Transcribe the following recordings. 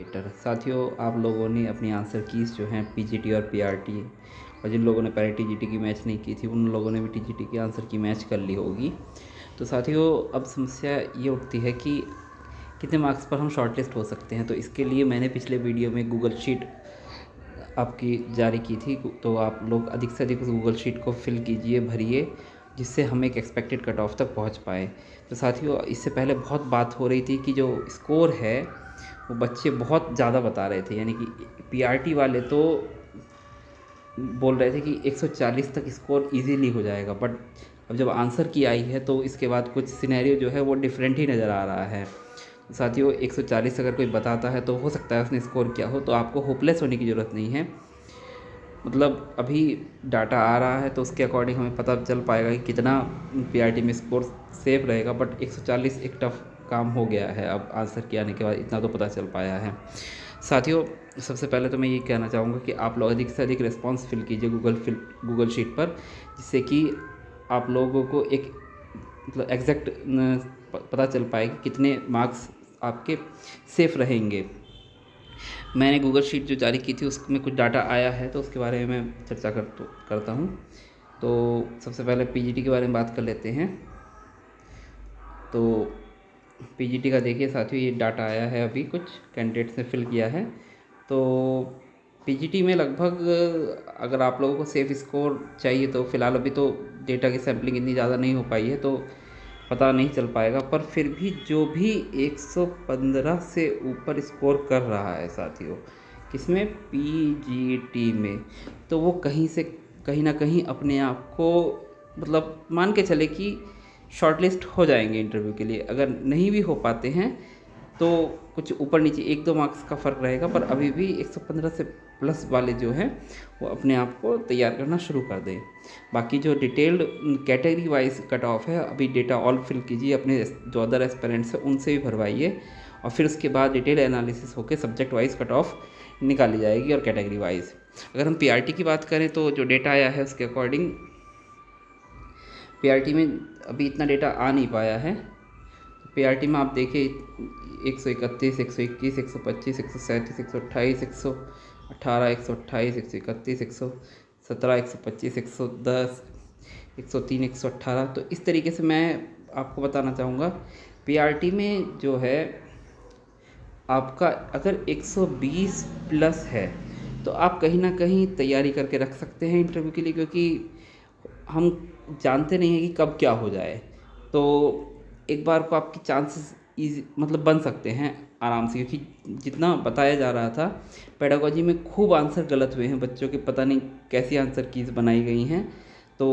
Better साथियों, आप लोगों ने अपनी आंसर कीज़ जो हैं पीजीटी और पीआरटी, और जिन लोगों ने पहले टीजीटी की मैच नहीं की थी उन लोगों ने भी टीजीटी की आंसर की मैच कर ली होगी। तो साथियों, अब समस्या ये उठती है कि कितने मार्क्स पर हम शॉर्टलिस्ट हो सकते हैं। तो इसके लिए मैंने पिछले वीडियो में गूगल शीट आपकी जारी की थी, तो आप लोग अधिक से अधिक उस गूगल शीट को फिल कीजिए, भरिए, जिससे हम एक एक्सपेक्टेड कट ऑफ तक पहुंच पाए। तो साथियों, इससे पहले बहुत बात हो रही थी कि जो स्कोर है वो बच्चे बहुत ज़्यादा बता रहे थे, यानी कि पीआरटी वाले तो बोल रहे थे कि 140 तक स्कोर इजीली हो जाएगा, बट अब जब आंसर की आई है तो इसके बाद कुछ सिनेरियो जो है वो डिफरेंट ही नज़र आ रहा है। साथियों, 140 अगर कोई बताता है तो हो सकता है उसने स्कोर किया हो, तो आपको होपलेस होने की ज़रूरत नहीं है। मतलब अभी डाटा आ रहा है तो उसके अकॉर्डिंग हमें पता चल पाएगा कि कितना पीआरटी में स्कोर सेफ रहेगा, बट 140 एक टफ काम हो गया है। अब आंसर के आने के बाद इतना तो पता चल पाया है। साथियों, सबसे पहले तो मैं ये कहना चाहूँगा कि आप लोग अधिक से अधिक रिस्पॉन्स फिल कीजिए गूगल शीट पर, जिससे कि आप लोगों को एक मतलब एग्जैक्ट पता चल पाए कि कितने मार्क्स आपके सेफ रहेंगे। मैंने गूगल शीट जो जारी की थी उसमें कुछ डाटा आया है, तो उसके बारे में मैं चर्चा करता हूँ। तो सबसे पहले पीजीटी के बारे में बात कर लेते हैं। तो पीजीटी का देखिए साथियों, ये डाटा आया है, अभी कुछ कैंडिडेट्स ने फिल किया है। तो पीजीटी में लगभग अगर आप लोगों को सेफ स्कोर चाहिए तो फ़िलहाल अभी तो डेटा की सैम्पलिंग इतनी ज़्यादा नहीं हो पाई है, तो पता नहीं चल पाएगा। पर फिर भी जो भी 115 से ऊपर स्कोर कर रहा है साथियों, किसमें, पीजीटी में, तो वो कहीं ना कहीं अपने आप को मतलब मान के चले कि शॉर्टलिस्ट हो जाएंगे इंटरव्यू के लिए। अगर नहीं भी हो पाते हैं तो कुछ ऊपर नीचे 1-2 मार्क्स का फ़र्क रहेगा, पर अभी भी 115 से प्लस वाले जो हैं वो अपने आप को तैयार करना शुरू कर दें। बाकी जो detailed category wise cut off है, अभी डेटा ऑल फिल कीजिए, अपने जो अदर एस्पिरेंट्स हैं उनसे भी भरवाइए, और फिर उसके बाद डिटेल एनालिसिस होकर सब्जेक्ट वाइज कट ऑफ निकाली जाएगी और कैटेगरी वाइज। अगर हम पीआरटी की बात करें तो जो डेटा आया है उसके अकॉर्डिंग पीआरटी में अभी इतना डेटा आ नहीं पाया है। पीआरटी में आप देखिए 131, 121, 125, 137, 128, 118, 128, 131, 117, 125, 110, 103, 118। तो इस तरीके से मैं आपको बताना चाहूँगा पीआरटी में जो है आपका अगर 120 प्लस है तो आप कहीं ना कहीं तैयारी करके रख सकते हैं इंटरव्यू के लिए, क्योंकि हम जानते नहीं हैं कि कब क्या हो जाए। तो एक बार को आपकी चांसेस ईजी मतलब बन सकते हैं आराम से, क्योंकि जितना बताया जा रहा था पेडागोजी में खूब आंसर गलत हुए हैं बच्चों के, पता नहीं कैसी आंसर कीज़ बनाई गई हैं। तो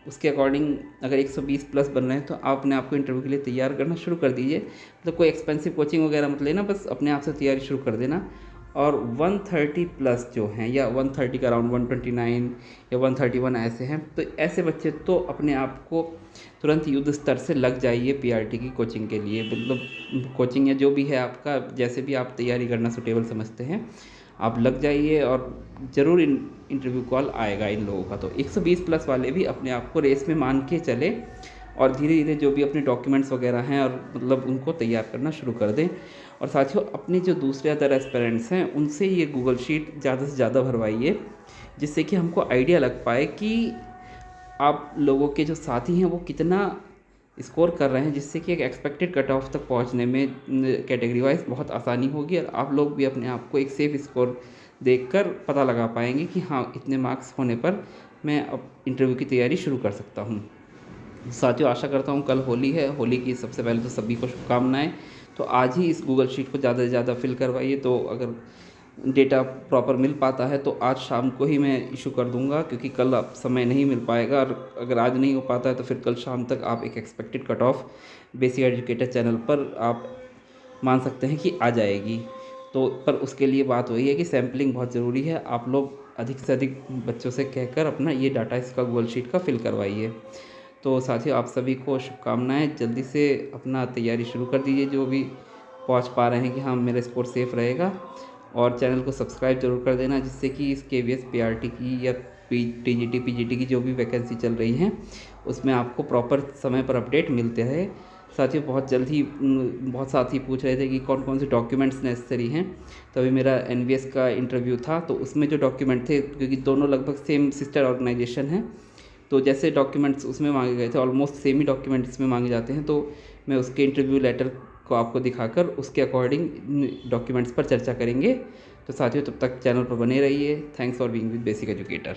उसके अकॉर्डिंग अगर 120 प्लस बन रहे हैं तो आप अपने आप को इंटरव्यू के लिए तैयार करना शुरू कर दीजिए। मतलब कोई एक्सपेंसिव कोचिंग वगैरह मत लेना, बस अपने आप से तैयारी शुरू कर देना। और 130 प्लस जो हैं या 130 का अराउंड 129 या 131 ऐसे हैं, तो ऐसे बच्चे तो अपने आप को तुरंत युद्ध स्तर से लग जाइए पीआरटी की कोचिंग के लिए। मतलब कोचिंग या जो भी है आपका, जैसे भी आप तैयारी करना सूटेबल समझते हैं आप लग जाइए, और ज़रूर इंटरव्यू कॉल आएगा इन लोगों का। तो 120 प्लस वाले भी अपने आप को रेस में मान के चले, और धीरे धीरे जो भी अपने डॉक्यूमेंट्स वगैरह हैं और मतलब उनको तैयार करना शुरू कर दें। और साथियों, अपने जो दूसरे अदर एस्पिरेंट्स हैं उनसे ये गूगल शीट ज़्यादा से ज़्यादा भरवाइए, जिससे कि हमको आइडिया लग पाए कि आप लोगों के जो साथी हैं वो कितना स्कोर कर रहे हैं, जिससे कि एक एक्सपेक्टेड कट ऑफ तक पहुंचने में कैटेगरी वाइज बहुत आसानी होगी, और आप लोग भी अपने आप को एक सेफ स्कोर देखकर पता लगा पाएंगे कि हाँ, इतने मार्क्स होने पर मैं अब इंटरव्यू की तैयारी शुरू कर सकता हूँ। साथियों, आशा करता हूँ कल होली है, होली की सबसे पहले तो सभी को शुभकामनाएं। तो आज ही इस गूगल शीट को ज़्यादा से ज़्यादा फिल करवाइए, तो अगर डेटा प्रॉपर मिल पाता है तो आज शाम को ही मैं इशू कर दूंगा, क्योंकि कल आप समय नहीं मिल पाएगा। और अगर आज नहीं हो पाता है तो फिर कल शाम तक आप एक expected cut off basic educator channel पर आप मान सकते हैं कि आ जाएगी। तो पर उसके लिए बात वही है कि सैम्पलिंग बहुत ज़रूरी है। आप लोग अधिक से अधिक बच्चों से कहकर अपना ये डाटा इसका गूगल शीट का फिल करवाइए। तो साथियों, आप सभी को शुभकामनाएं, जल्दी से अपना तैयारी शुरू कर दीजिए जो भी पहुंच पा रहे हैं कि हाँ मेरा स्कोर सेफ रहेगा। और चैनल को सब्सक्राइब जरूर कर देना, जिससे कि इस केवीएस पीआरटी की या टीजीटी पीजीटी की जो भी वैकेंसी चल रही हैं उसमें आपको प्रॉपर समय पर अपडेट मिलते रहे। साथियों बहुत जल्द ही बहुत साथी पूछ रहे थे कि कौन कौन से डॉक्यूमेंट्स नेसेसरी हैं। तो अभी मेरा एनवीएस का इंटरव्यू था, तो उसमें जो डॉक्यूमेंट थे, क्योंकि दोनों लगभग सेम सिस्टर ऑर्गेनाइजेशन हैं, तो जैसे डॉक्यूमेंट्स उसमें मांगे गए थे ऑलमोस्ट सेम ही डॉक्यूमेंट इसमें मांगे जाते हैं। तो मैं उसके इंटरव्यू लेटर को आपको दिखाकर उसके अकॉर्डिंग डॉक्यूमेंट्स पर चर्चा करेंगे। तो साथियों तब तक चैनल पर बने रहिए। Thanks for being with basic educator.